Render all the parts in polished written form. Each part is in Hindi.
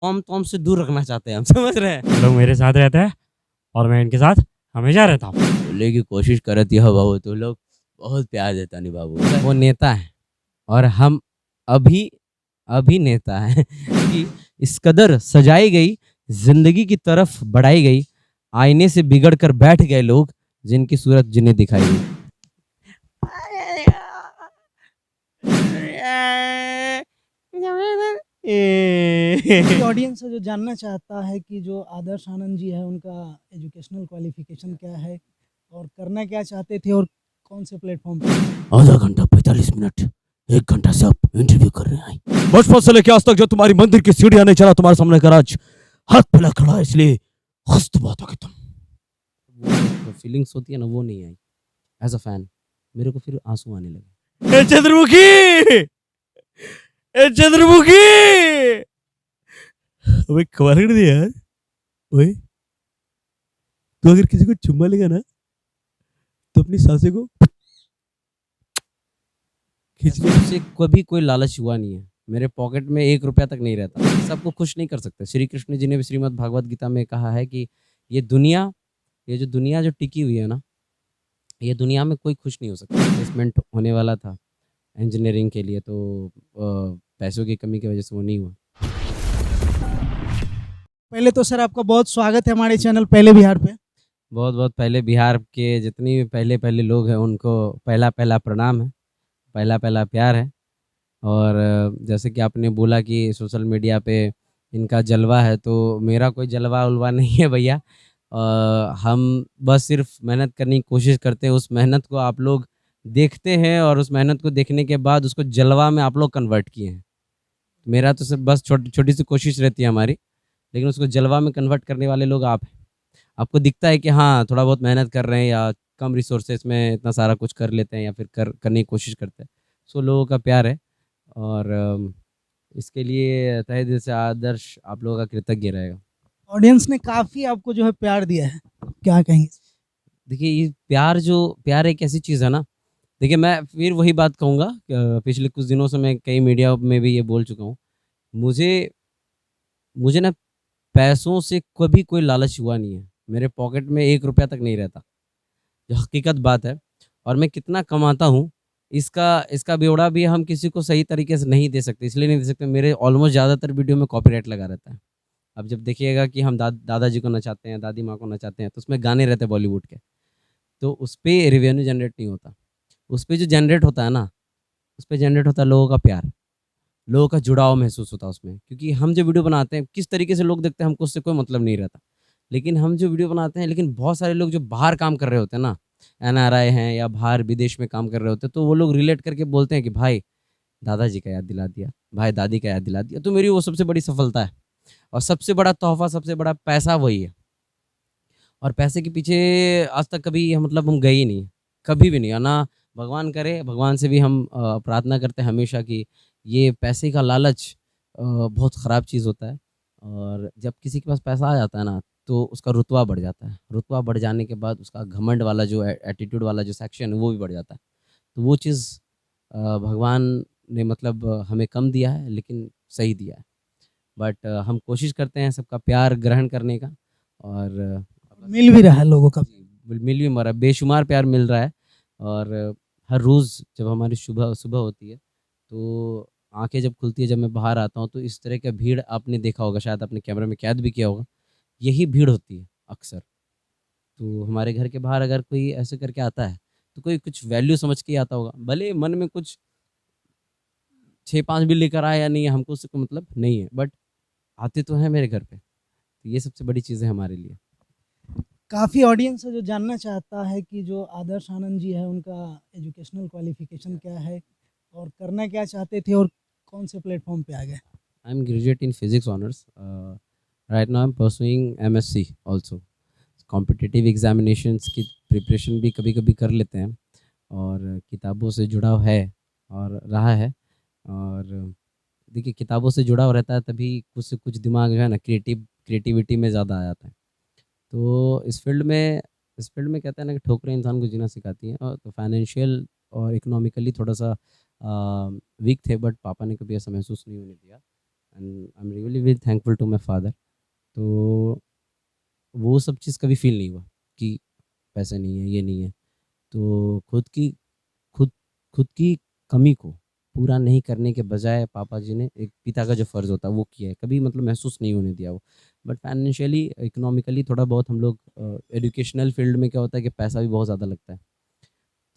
तोम से दूर रखना चाहते हैं हम, समझ रहे हैं। लोग मेरे साथ रहते हैं और मैं इनके साथ हमेशा रहता हूँ। बोले की कोशिश करती है बाबू, तो लोग बहुत प्यार देता नहीं बाबू। वो नेता है और हम अभी अभिनेता है कि इस कदर सजाई गई जिंदगी की तरफ बढ़ाई गई, आईने से बिगड़ कर बैठ गए लोग जिनकी सूरत जिन्हें दिखाई गई। ऑडियंस है जो जानना चाहता है कि जो आदर्श आनंद जी है उनका एजुकेशनल क्वालिफिकेशन क्या है और करना क्या चाहते थे और कौन से प्लेटफॉर्म पे। आधा घंटा 45 मिनट 1 घंटा से आप इंटरव्यू कर रहे हैं। बचपन से लेकर आज तक जो तुम्हारी मंदिर की सीढ़ियां नहीं चला तुम्हारे सामने कर आज हाथ पहला खड़ा है, इसलिए हस्त बात हो तुम। वो फीलिंग्स होती है ना, वो नहीं आई एज अ फैन। मेरे को फिर आंसू आने लगे। चंद्रमुखी, चंद्रमुखी, अबे कमाल कर दिया यार। ओए तू अगर किसी को चुम्मा लेगा ना तो अपनी सांसें को खींचने से कभी कोई लालच हुआ नहीं है। मेरे पॉकेट में 1 रुपया तक नहीं रहता। सबको खुश नहीं कर सकते। श्री कृष्ण जी ने भी श्रीमद् भागवत गीता में कहा है कि ये जो दुनिया जो टिकी हुई है ना, ये दुनिया में कोई खुश नहीं हो सकता। इन्वेस्टमेंट होने वाला था इंजीनियरिंग के लिए, तो पैसों की कमी की वजह से वो नहीं हुआ। पहले तो सर आपका बहुत स्वागत है हमारे चैनल पहले बिहार पे। बहुत बहुत पहले बिहार के जितनी भी पहले पहले लोग हैं उनको पहला पहला प्रणाम है, पहला पहला प्यार है। और जैसे कि आपने बोला कि सोशल मीडिया पे इनका जलवा है, तो मेरा कोई जलवा उलवा नहीं है भैया। हम बस सिर्फ मेहनत करने की कोशिश करते हैं। उस मेहनत को आप लोग देखते हैं और उस मेहनत को देखने के बाद उसको जलवा में आप लोग कन्वर्ट किए हैं। मेरा तो सिर्फ बस छोटी सी कोशिश रहती है हमारी, लेकिन उसको जलवा में कन्वर्ट करने वाले लोग आप हैं। आपको दिखता है कि हाँ थोड़ा बहुत मेहनत कर रहे हैं या कम रिसोर्सेज में इतना सारा कुछ कर लेते हैं या फिर करने की कोशिश करते हैं। सो लोगों का प्यार है और इसके लिए तहे दिल से आदर्श आप लोगों का कृतज्ञ रहेगा। ऑडियंस ने काफ़ी आपको जो है प्यार दिया है, क्या कहेंगे। देखिए ये प्यार एक ऐसी चीज़ है ना। देखिए मैं फिर वही बात कहूँगा, पिछले कुछ दिनों से मैं कई मीडिया में भी ये बोल चुका हूँ। मुझे ना पैसों से कभी कोई लालच हुआ नहीं है। मेरे पॉकेट में 1 रुपया तक नहीं रहता, जो हकीकत बात है। और मैं कितना कमाता हूँ इसका इसका ब्यौरा भी हम किसी को सही तरीके से नहीं दे सकते। इसलिए नहीं दे सकते, मेरे ऑलमोस्ट ज़्यादातर वीडियो में कॉपीराइट लगा रहता है। अब जब देखिएगा कि हम दादाजी को नचाते हैं, दादी माँ को नचाते हैं, तो उसमें गाने रहते हैं बॉलीवुड के, तो उस पर रेवेन्यू जनरेट नहीं होता। उस पर जो जनरेट होता है ना, उस पर जनरेट होता है लोगों का प्यार, लोगों का जुड़ाव महसूस होता है उसमें। क्योंकि हम जो वीडियो बनाते हैं, किस तरीके से लोग देखते हैं हमको उससे कोई मतलब नहीं रहता। लेकिन हम जो वीडियो बनाते हैं, लेकिन बहुत सारे लोग जो बाहर काम कर रहे होते हैं ना, एनआरआई हैं या बाहर विदेश में काम कर रहे होते हैं, तो वो लोग रिलेट करके बोलते हैं कि भाई दादाजी का याद दिला दिया, भाई दादी का याद दिला दिया। तो मेरी वो सबसे बड़ी सफलता है और सबसे बड़ा तोहफा, सबसे बड़ा पैसा वही है। और पैसे के पीछे आज तक कभी मतलब हम गए ही नहीं, कभी भी नहीं। और ना भगवान करे, भगवान से भी हम प्रार्थना करते हैं हमेशा कि ये पैसे का लालच बहुत ख़राब चीज़ होता है। और जब किसी के पास पैसा आ जाता है ना, तो उसका रुतबा बढ़ जाता है। रुतबा बढ़ जाने के बाद उसका घमंड वाला जो एटीट्यूड वाला जो सेक्शन है वो भी बढ़ जाता है। तो वो चीज़ भगवान ने मतलब हमें कम दिया है, लेकिन सही दिया है। बट हम कोशिश करते हैं सबका प्यार ग्रहण करने का, और मिल भी रहा है लोगों का। मिल भी हमारा बेशुमार प्यार मिल रहा है। और हर रोज़ जब हमारी सुबह सुबह होती है, तो आंखें जब खुलती है, जब मैं बाहर आता हूँ, तो इस तरह का भीड़ आपने देखा होगा, शायद आपने कैमरे में कैद भी किया होगा। यही भीड़ होती है अक्सर। तो हमारे घर के बाहर अगर कोई ऐसे करके आता है, तो कोई कुछ वैल्यू समझ के ही आता होगा। भले मन में कुछ 6-5 भी लेकर आए या नहीं, हमको उससे कोई मतलब नहीं है, बट आते तो हैं मेरे घर पे। तो ये सबसे बड़ी चीज़ है हमारे लिए। काफ़ी ऑडियंस है जो जानना चाहता है कि जो आदर्श आनंद जी है उनका एजुकेशनल क्वालिफिकेशन क्या है और करना क्या चाहते थे और कौन से प्लेटफॉर्म पे आ गए। I am graduate in physics honours. Right now I am pursuing MSc also. Competitive examinations की प्रिपरेशन भी कभी कभी कर लेते हैं, और किताबों से जुड़ाव है और रहा है। और देखिए किताबों से जुड़ाव रहता है तभी कुछ से कुछ दिमाग जो है ना क्रिएटिविटी में ज़्यादा आ जाता है। तो इस फील्ड में कहते हैं ना कि ठोकरें इंसान को जीना सिखाती हैं। और तो फाइनेंशियल और इकोनॉमिकली थोड़ा सा वीक थे, बट पापा ने कभी ऐसा महसूस नहीं होने दिया। And I am really very thankful to my father. तो वो सब चीज़ कभी फील नहीं हुआ कि पैसे नहीं है, ये नहीं है। तो खुद खुद की कमी को पूरा नहीं करने के बजाय पापा जी ने एक पिता का जो फ़र्ज़ होता है वो किया है, कभी मतलब महसूस नहीं होने दिया वो। बट फाइनेंशियली, इकोनॉमिकली थोड़ा बहुत हम लोग एजुकेशनल फील्ड में क्या होता है कि पैसा भी बहुत ज़्यादा लगता है।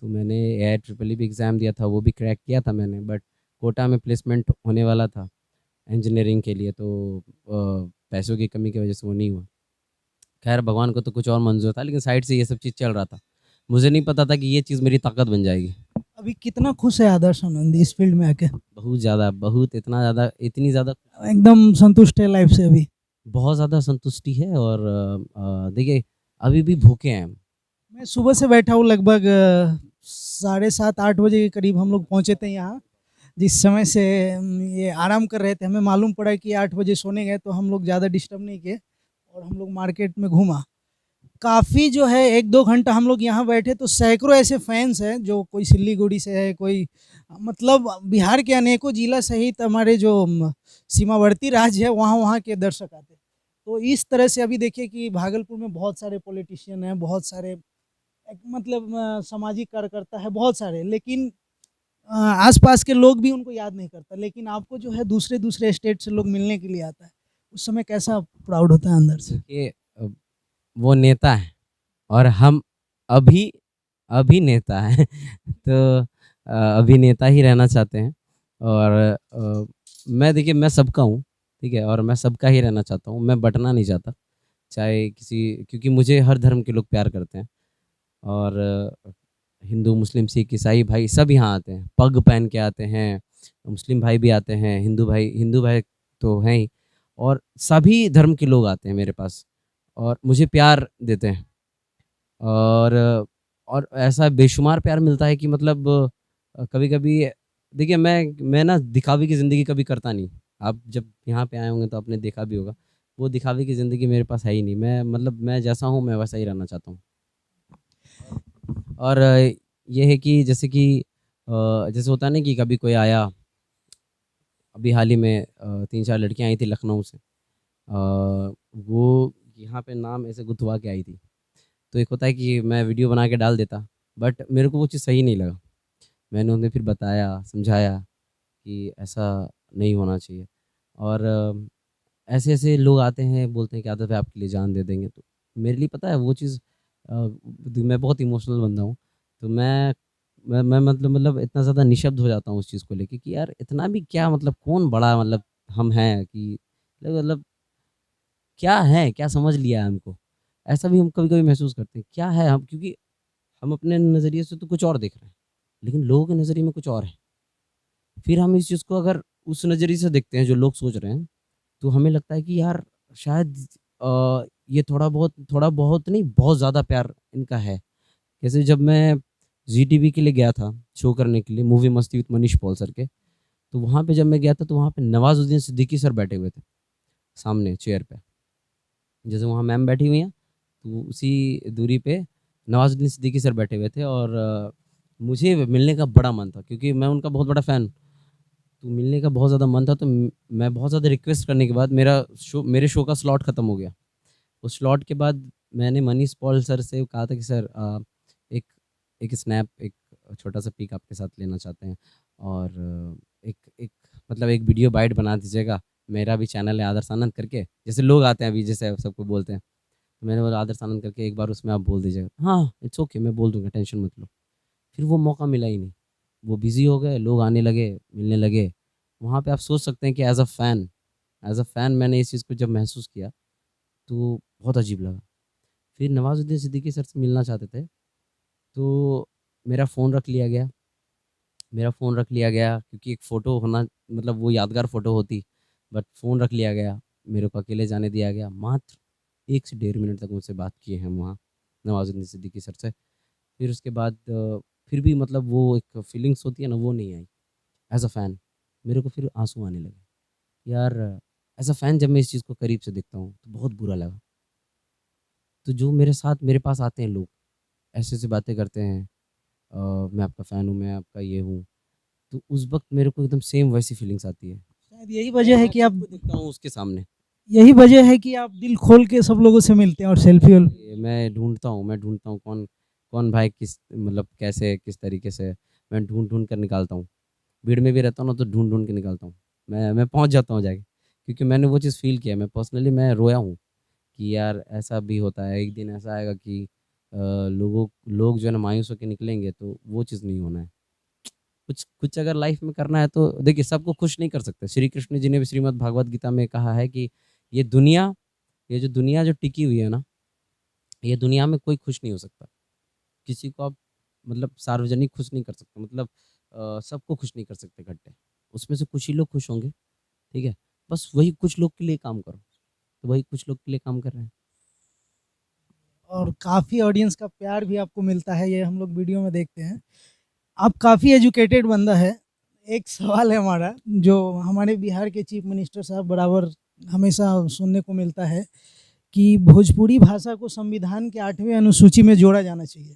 तो मैंने AIEEE भी एग्ज़ाम दिया था, वो भी क्रैक किया था मैंने, बट कोटा में प्लेसमेंट होने वाला था इंजीनियरिंग के लिए, तो पैसों की कमी की वजह से वो नहीं हुआ। खैर भगवान को तो कुछ और मंज़ूर था, लेकिन साइड से ये सब चीज़ चल रहा था। मुझे नहीं पता था कि ये चीज़ मेरी ताकत बन जाएगी। अभी कितना खुश है आदर्श आनंद इस फील्ड में आके? बहुत ज़्यादा, बहुत, इतना ज़्यादा, इतनी ज़्यादा, एकदम संतुष्ट है लाइफ से अभी? बहुत ज़्यादा संतुष्टि है। और देखिए अभी भी भूखे हैं हम। मैं सुबह से बैठा हूँ, लगभग 7:30-8 बजे के करीब हम लोग पहुँचे थे यहाँ। जिस समय से ये आराम कर रहे थे, हमें मालूम पड़ा कि 8 बजे सोने गए, तो हम लोग ज़्यादा डिस्टर्ब नहीं किए और हम लोग मार्केट में घूमा। काफ़ी जो है 1-2 घंटा हम लोग यहाँ बैठे, तो सैकड़ों ऐसे फैन्स हैं, जो कोई सिल्लीगुड़ी से है, कोई मतलब बिहार के अनेकों जिला सहित हमारे जो सीमावर्ती राज्य है, वहाँ-वहाँ के दर्शक आते हैं। तो इस तरह से अभी देखिए कि भागलपुर में बहुत सारे पॉलिटिशियन हैं, बहुत सारे एक मतलब सामाजिक कार्यकर्ता है, बहुत सारे, लेकिन आस-पास के लोग भी उनको याद नहीं करता। लेकिन आपको जो है दूसरे-दूसरे स्टेट से लोग मिलने के लिए आता है। उस समय कैसा प्राउड होता है अंदर से? देखिए वो नेता है और हम अभी अभिनेता हैं। तो अभिनेता ही रहना चाहते हैं। और मैं, देखिए मैं सबका हूँ, ठीक है, और मैं सबका ही रहना चाहता हूँ, मैं बँटना नहीं चाहता। चाहे किसी, क्योंकि मुझे हर धर्म के लोग प्यार करते हैं। और हिंदू, मुस्लिम, सिख, ईसाई भाई सब यहाँ आते हैं, पग पहन के आते हैं। मुस्लिम भाई भी आते हैं, हिंदू भाई तो हैं ही, और सभी धर्म के लोग आते हैं मेरे पास और मुझे प्यार देते हैं। और ऐसा बेशुमार प्यार मिलता है कि मतलब कभी-कभी, देखिए मैं ना दिखावे की ज़िंदगी कभी करता नहीं। आप जब यहाँ पे आए होंगे तो आपने देखा भी होगा। वो दिखावे की ज़िंदगी मेरे पास है ही नहीं। मैं मतलब मैं जैसा हूँ मैं वैसा ही रहना चाहता हूँ। और ये है कि जैसे कि जैसे होता है ना कि कभी कोई आया, अभी हाल ही में 3-4 लड़कियाँ आई थी लखनऊ से। वो यहाँ पे नाम ऐसे गुथवा के आई थी। तो एक होता है कि मैं वीडियो बना के डाल देता, बट मेरे को वो चीज़ सही नहीं लगा। मैंने उन्हें फिर बताया, समझाया कि ऐसा नहीं होना चाहिए। और ऐसे-ऐसे लोग आते हैं, बोलते हैं कि आदत है आपके लिए जान दे देंगे। तो मेरे लिए पता है वो चीज़, मैं बहुत इमोशनल बंदा हूँ। तो मैं मतलब इतना ज़्यादा निःशब्द हो जाता हूँ उस चीज़ को लेके कि यार इतना भी क्या, मतलब कौन बड़ा, मतलब हम हैं कि मतलब क्या है? क्या समझ लिया है हमको? ऐसा भी हम कभी-कभी महसूस करते हैं। क्या है हम, क्योंकि हम अपने नज़रिए से तो कुछ और देख रहे हैं, लेकिन लोगों के नज़रिए में कुछ और है। फिर हम इस चीज़ को अगर उस नज़रिए से देखते हैं जो लोग सोच रहे हैं, तो हमें लगता है कि यार शायद ये थोड़ा बहुत नहीं, बहुत ज़्यादा प्यार इनका है। जैसे जब मैं ज़ी टीवी के लिए गया था शो करने के लिए, मूवी मस्ती विद मनीष पॉल सर के, तो वहाँ पे जब मैं गया था तो वहाँ पे नवाज़ुद्दीन सिद्दीकी सर बैठे हुए थे, सामने चेयर पे। जैसे वहाँ मैम बैठी हुई हैं, तो उसी दूरी पे नवाज़ुद्दीन सिद्दीकी सर बैठे हुए थे। और मुझे मिलने का बड़ा मन था क्योंकि मैं उनका बहुत बड़ा फ़ैन। तो मिलने का बहुत ज़्यादा मन था, तो मैं बहुत ज़्यादा रिक्वेस्ट करने के बाद मेरे शो का स्लॉट ख़त्म हो गया। उस स्लॉट के बाद मैंने मनीष पॉल सर से कहा था कि सर एक एक स्नैप, एक छोटा-सा पिक आपके साथ लेना चाहते हैं, और एक एक मतलब एक वीडियो बाइट बना दीजिएगा। मेरा भी चैनल है आदर्श आनंद करके, जैसे लोग आते हैं अभी, जैसे सबको बोलते हैं। तो मैंने बोला आदर्श आनंद करके एक बार उसमें आप बोल दीजिएगा। हाँ, इट्स ओके, मैं बोल दूँगा, टेंशन मत लो। फिर वो मौका मिला ही नहीं। वो बिज़ी हो गए, लोग आने लगे, मिलने लगे। वहाँ पे आप सोच सकते हैं कि एज़ अ फ़ैन मैंने इस चीज़ को जब महसूस किया, तो बहुत अजीब लगा। फिर नवाज़ुद्दीन सिद्दीकी सर से मिलना चाहते थे, तो मेरा फ़ोन रख लिया गया। क्योंकि एक फ़ोटो होना, मतलब वो यादगार फ़ोटो होती, बट फ़ोन रख लिया गया। मेरे को अकेले जाने दिया गया। मात्र 1 से डेढ़ मिनट तक मुझसे बात किए हैं वहाँ, नवाज़ुद्दीन सिद्दीकी सर से। फिर उसके बाद फिर भी मतलब वो एक फीलिंग्स होती है ना, वो नहीं आई। एज़ अ फ़ैन मेरे को फिर आँसू आने लगे। यार एज़ अ फ़ैन जब मैं इस चीज़ को करीब से देखता हूँ, तो बहुत बुरा लगा। तो जो मेरे साथ मेरे पास आते हैं लोग, ऐसे-ऐसे बातें करते हैं, मैं आपका फ़ैन हूँ, मैं आपका ये हूँ, तो उस वक़्त मेरे को एकदम सेम वैसी फीलिंग्स आती है। शायद यही वजह है कि आप खुद को दिखता हूँ उसके सामने। यही वजह है कि आप दिल खोल के सब लोगों से मिलते हैं और सेल्फी ये मैं ढूँढता हूँ कौन कौन भाई किस मतलब कैसे किस तरीके से मैं ढूँढ कर निकालता हूँ। भीड़ में भी रहता हूँ ना तो ढूँढ के निकालता हूँ। मैं पहुँच जाता हूँ जाके, क्योंकि मैंने वो चीज़ फ़ील किया है। मैं पर्सनली मैं रोया हूँ कि यार ऐसा भी होता है, एक दिन ऐसा आएगा कि लोग जो है ना मायूस होके निकलेंगे, तो वो चीज़ नहीं होना है। कुछ कुछ अगर लाइफ में करना है तो देखिए, सबको खुश नहीं कर सकते। श्री कृष्ण जी ने भी श्रीमद् भागवत गीता में कहा है कि ये दुनिया ये दुनिया जो टिकी हुई है ना, ये दुनिया में कोई खुश नहीं हो सकता। किसी को आप मतलब सार्वजनिक खुश नहीं कर सकते, मतलब सबको खुश नहीं कर सकते इकट्ठे। उसमें से कुछ ही लोग खुश होंगे, ठीक है? बस वही कुछ लोग के लिए काम करो, तो वही कुछ लोग के लिए काम कर रहे हैं। और काफ़ी ऑडियंस का प्यार भी आपको मिलता है, ये हम लोग वीडियो में देखते हैं। आप काफ़ी एजुकेटेड बंदा है। एक सवाल है हमारा, जो हमारे बिहार के चीफ मिनिस्टर साहब बराबर हमेशा सुनने को मिलता है कि भोजपुरी भाषा को संविधान के 8वें अनुसूची में जोड़ा जाना चाहिए।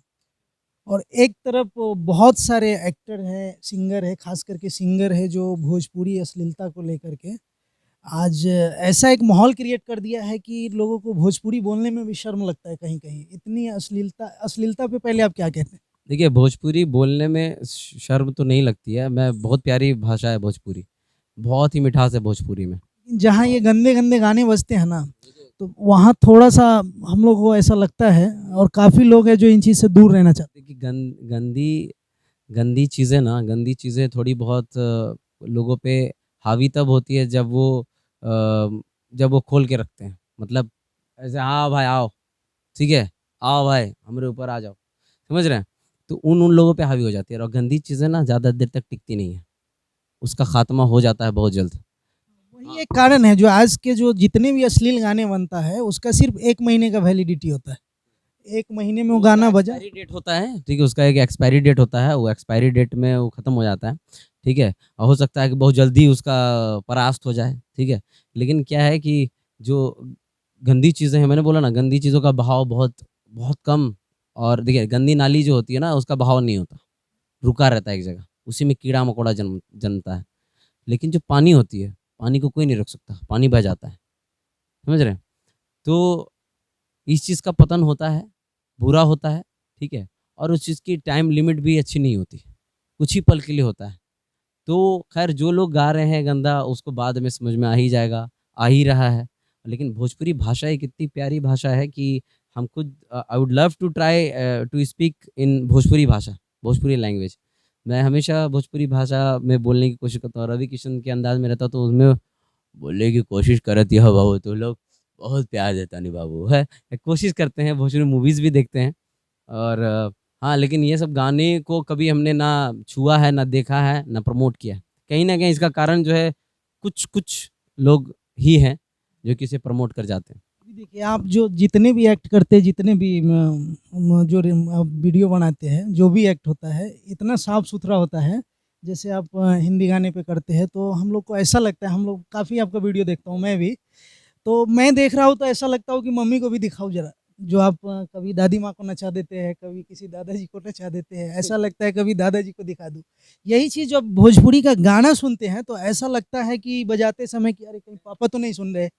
और एक तरफ बहुत सारे एक्टर हैं, सिंगर है, खास करके सिंगर है जो भोजपुरी अश्लीलता को लेकर के आज ऐसा एक माहौल क्रिएट कर दिया है कि लोगों को भोजपुरी बोलने में भी शर्म लगता है कहीं-कहीं। इतनी अश्लीलता पे पहले आप क्या कहते हैं? देखिए, भोजपुरी बोलने में शर्म तो नहीं लगती है। मैं बहुत प्यारी भाषा है भोजपुरी, बहुत ही मिठास है भोजपुरी में। जहाँ ये गंदे-गंदे गाने बजते हैं ना, तो वहाँ थोड़ा-सा हम लोग को ऐसा लगता है, और काफ़ी लोग हैं जो इन चीज़ से दूर रहना चाहते हैं। देखिए, गंदी गंदी चीज़ें ना, गंदी चीज़ें थोड़ी बहुत लोगों पे हावी तब होती है जब वो खोल के रखते हैं। मतलब ऐसे, हाँ भाई आओ, ठीक है? आओ भाई हमारे ऊपर आ जाओ, समझ रहे हैं? तो उन लोगों पे हावी हो जाती है, और गंदी चीज़ें ना ज़्यादा देर तक टिकती नहीं है। उसका खात्मा हो जाता है बहुत जल्द। वही एक कारण है जो आज के जो जितने भी अश्लील गाने बनता है, उसका सिर्फ़ 1 महीने का वैलिडिटी होता है। 1 महीने में वो गाना बजा, एक्सपायरी डेट होता है, ठीक है? उसका एक एक्सपायरी डेट होता है, वो एक्सपायरी डेट में वो ख़त्म हो जाता है, ठीक है? और हो सकता है कि बहुत जल्दी उसका परास्त हो जाए, ठीक है? लेकिन क्या है कि जो गंदी चीज़ें हैं, मैंने बोला ना, गंदी चीज़ों का बहाव बहुत बहुत कम। और देखिए, गंदी नाली जो होती है ना, उसका बहाव नहीं होता, रुका रहता है एक जगह, उसी में कीड़ा-मकोड़ा जन्मता है। लेकिन जो पानी होती है, पानी को कोई नहीं रोक सकता, पानी बह जाता है, समझ रहे हैं? तो इस चीज़ का पतन होता है, बुरा होता है, ठीक है? और उस चीज़ की टाइम लिमिट भी अच्छी नहीं होती, कुछ ही पल के लिए होता है। तो खैर, जो लोग गा रहे हैं गंदा, उसको बाद में समझ में आ ही जाएगा, आ ही रहा है। लेकिन भोजपुरी भाषा एक इतनी प्यारी भाषा है कि हम खुद I would love to try to speak in Bhojpuri भाषा, भोजपुरी लैंग्वेज। मैं हमेशा भोजपुरी भाषा में बोलने की कोशिश करता हूँ। रवि किशन के अंदाज में रहता हूँ, तो उसमें बोलने की कोशिश करत यह बाबू, तो लोग बहुत प्यार देता नहीं बाबू है। कोशिश करते हैं, भोजपुरी मूवीज़ भी देखते हैं। और हाँ, लेकिन ये सब गाने को कभी हमने ना छुआ है, ना देखा है, ना प्रमोट किया है। कहीं न कहीं इसका कारण जो है, कुछ लोग ही हैं जो कि इसे प्रमोट कर जाते हैं। अभी देखिए आप जो जितने भी एक्ट करते हैं, जितने भी जो आप वीडियो बनाते हैं, जो भी एक्ट होता है, इतना साफ-सुथरा होता है। जैसे आप हिंदी गाने पे करते हैं, तो हम लोग को ऐसा लगता है, हम लोग काफ़ी आपका वीडियो देखता हूँ मैं भी, तो मैं देख रहा हूँ तो ऐसा लगता हो कि मम्मी को भी दिखाओ ज़रा। जो आप कभी दादी माँ को नचा देते हैं, कभी किसी दादाजी को नचा देते हैं, ऐसा लगता है कभी दादाजी को दिखा दूँ। यही चीज़ जब भोजपुरी का गाना सुनते हैं, तो ऐसा लगता है कि बजाते समय कि अरे कहीं पापा तो नहीं सुन रहे,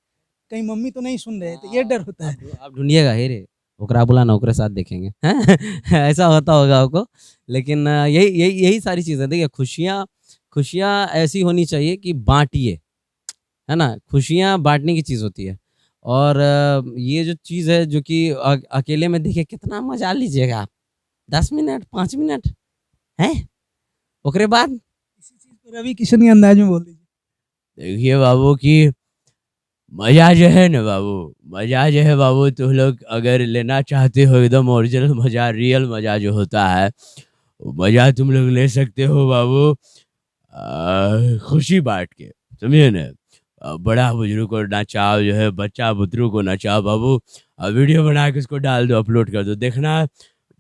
कहीं मम्मी तो नहीं सुन रहे, तो ये डर होता है। आप ढूँढिएगा, हे रे! ओकरा बुलाना, ओकरे साथ देखेंगे, हैं? ऐसा होता होगा आपको। लेकिन यही सारी चीज़ें, देखिए, खुशियाँ ऐसी होनी चाहिए कि बाँटिए, है ना? खुशियाँ बाँटने की चीज़ होती है। और ये जो चीज़ है जो कि अकेले में देखिए कितना मज़ा लीजिएगा आप, 10 मिनट, 5 मिनट, हैं? ओकरे बाद इसी चीज़ को रवि किशन के अंदाज में बोल दीजिए। देखिए बाबू कि मज़ा जो है ना बाबू, मज़ा जो है बाबू, तुम लोग अगर लेना चाहते हो एकदम ओरिजिनल मज़ा, रियल मज़ा जो होता है, वो मज़ा तुम लोग ले सकते हो बाबू खुशी बाँट के, समझे ना? बड़ा बुजुर्ग को नचाओ, जो है बच्चा बुतरू को नचाओ बाबू, वीडियो बना के उसको डाल दो, अपलोड कर दो, देखना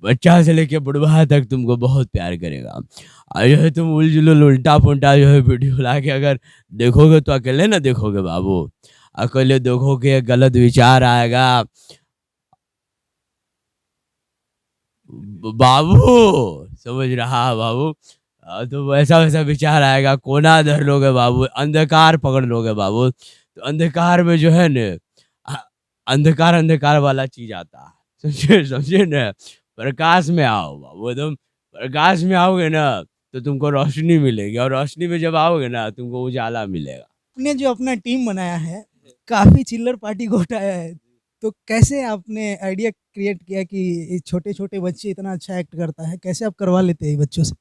बच्चा से लेके बुढ़वा तक तुमको बहुत प्यार करेगा। और जो है तुम उल-जुलूल, उल्टा-पुल्टा जो है वीडियो ला के अगर देखोगे तो अकेले ना देखोगे बाबू, अकेले देखोगे गलत विचार आएगा। बाबू समझ रहा बाबू, तो वैसा वैसा विचार आएगा, कोना धर लोगे बाबू, अंधकार पकड़ लोगे बाबू, तो अंधकार में जो है न अंधकार अंधकार वाला चीज आता है, समझे समझे न। प्रकाश में आओ बाबू, एकदम प्रकाश में आओगे ना तो तुमको रोशनी मिलेगी, और रोशनी में जब आओगे ना तुमको उजाला मिलेगा। आपने जो अपना टीम बनाया है, काफी चिल्लर पार्टी को उठाया है, तो कैसे आपने आइडिया क्रिएट किया कि छोटे छोटे बच्चे इतना अच्छा एक्ट करता है, कैसे आप करवा लेते हैं बच्चों से?